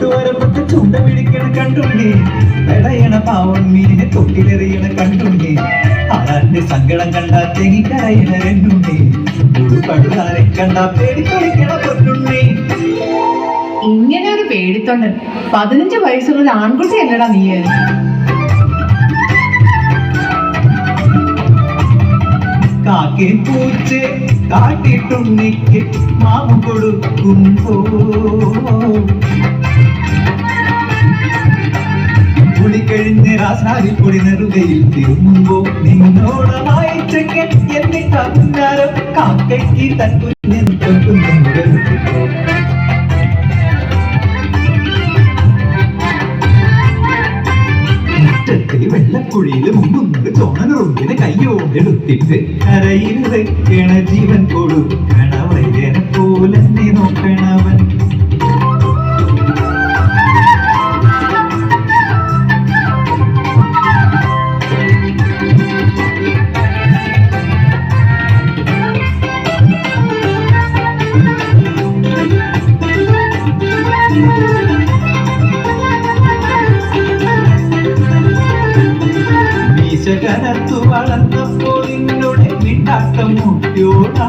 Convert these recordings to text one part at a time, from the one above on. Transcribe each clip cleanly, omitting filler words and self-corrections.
തൊട്ടുവരമ്പത്ത് ചൂണ്ട പിടിക്കണ കണ്ടുണ്ണി, പെടയണ പാവം മീനെ തൊട്ടിലെറിയണ കണ്ടുണ്ണി, ആരാന്റെ സങ്കടം കണ്ടാ തെങ്ങിക്കരയണ രണ്ടുണ്ണി, ഒരു പടുതാരെ കണ്ടാ പേടിക്കൊളിക്കണ പൊന്നുണ്ണി. ഇങ്ങനെ ഒരു പേടിത്തൊണ്ടൻ 15 വയസ്സുള്ള ഒരു ആൺകുട്ടി അല്ലടാ നീ. കാക്കേ പൂച്ചെ കാട്ടിട്ടുണ്ണിക്ക് മാവ് കൊടുക്കുമ്പോ, കുളി കഴിഞ്ഞ് രാസാരിപ്പൊടി നെറുകയിൽ തിരുമ്പോ, നിന്നോടമായി ചെക്കൻ എന്നിട്ടാ പുന്നാരം കാക്കയ്ക്ക് തൻ കുഞ്ഞിൻ തൊട്ടുന്നോ. വെള്ളക്കുഴിയില് മുങ്ങുന്നത് ചോണനുറുമ്പിന് കയ്യോണ്ടെടുത്തിട്ട് കരയിൽ വെക്കണ ജീവൻ കൊടുക്കണ വൈദ്യനെ പോലെ നോക്കണവൻ. കനത്തു വളർന്നപ്പോൾ നിന്നോട് മിണ്ടാട്ടം മുട്ടിയോടാ,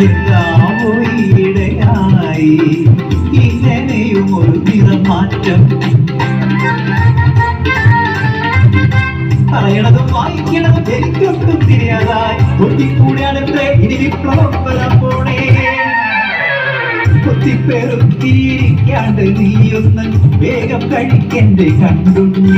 എന്താവോ ഈയിടെയായി ഇങ്ങനെയും ഒരു നിറമാറ്റം. പറയണതും വായിക്കണതും എനിക്കൊട്ടും തിരിയാതായി, ഒട്ടിക്കൂടാനത്രേ ഇനി വിപ്ലവം വരാൻ പോണേ. കൊത്തിപ്പെറുക്കിയിരിക്കാണ്ട് നീയൊന്ന് വേഗം കഴിക്കണ്ടേ കണ്ടുണ്ണി.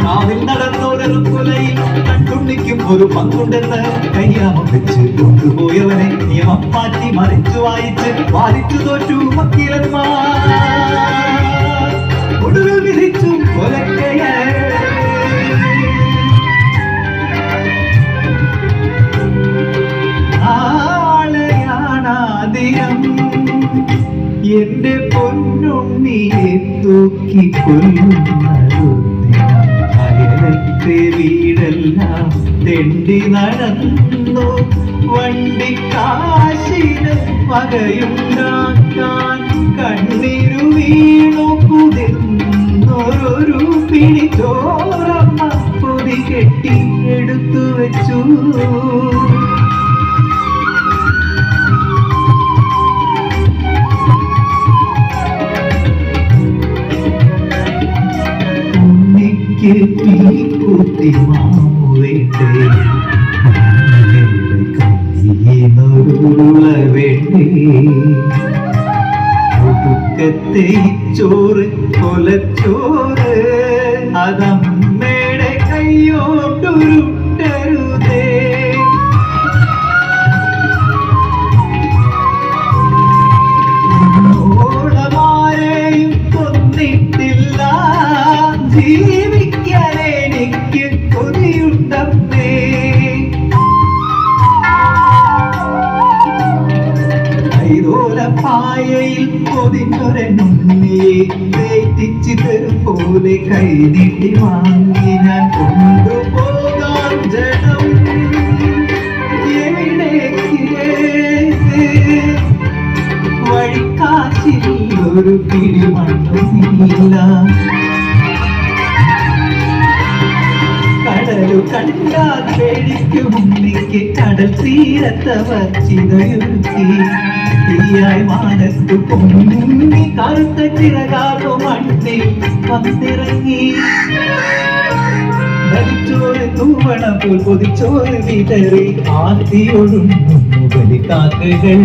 നാവിൽ നടന്നോരൊരുക്കുലയിൽ കണ്ടുണ്ണിക്കും ഒരു പങ്കുണ്ടെന്ന് കയ്യാമം വെച്ച് കൊണ്ടുപോയവനെ നിയമം മാറ്റി മറിച്ചു വായിച്ച് വാദിച്ചു തോറ്റു വക്കീലന്മാർ. ഒടുവിൽ വിധിച്ചു കൊലക്കയ. ആളെയാണാദിയം എന്റെ പൊന്നുണ്ണിയെ തൂക്കി കൊല്ലുന്നതു. അയലത്തെ വീടെല്ലാം തെണ്ടി നടന്നു വണ്ടിക്കാശിന് വകയുണ്ടാക്കാൻ, കണ്ണീരു വീണു കുതിർന്നൊരു പിടി ചോറമ്മ പൊതി കെട്ടി എടുത്തു വെച്ചു. തീക്കുത്തി മാവേണ്ടേ കയ്യിനൊരുള വേണ്ടേ, ഒടുക്കത്തെ ചോറ് കൊലച്ചോറ് അതമ്മയുടെ കയ്യോട്ടുരുട്ടരുതേ. ഓളമാരെയും കൊന്നിട്ടില്ല, ജീവിക്കാൻ എനിക്ക് കൊതിയുണ്ടമ്മേ. കൈതോലപ്പായയിൽ പൊതിഞ്ഞൊരെണ്ണുണ്ണിയെ തേറ്റിച്ച് തരും പോലെ കൈനീട്ടി വാങ്ങി ഞാൻ കൊണ്ടുപോകാൻ ജനം എവിടേക്ക്. വഴിക്കാശിൽ ഒരു പിടിമണ്ണുമില്ല, കടലു കണ്ടാൽ പേടിക്കും ഉണ്ണിക്ക് കടൽ തീരത്തവർ ചിതയൊരുക്കി. തീയായി മാനത്തു പൊന്നി കറുത്ത ചിറകാറു മണ്ണിൽ വന്നിറങ്ങി. വലിച്ചോറ് തൂവണ പോൽ പൊതിച്ചോറ് വിതറി ആർത്തിയൊടുന്നു ബലിക്കാക്കകൾ.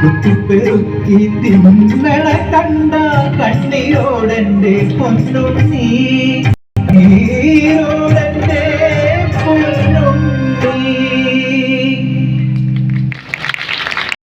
കുത്തിപ്പെറുക്കി തിന്നണ കണ്ട കണ്ണീരോടെന്റെ പൊന്നുണ്ണി.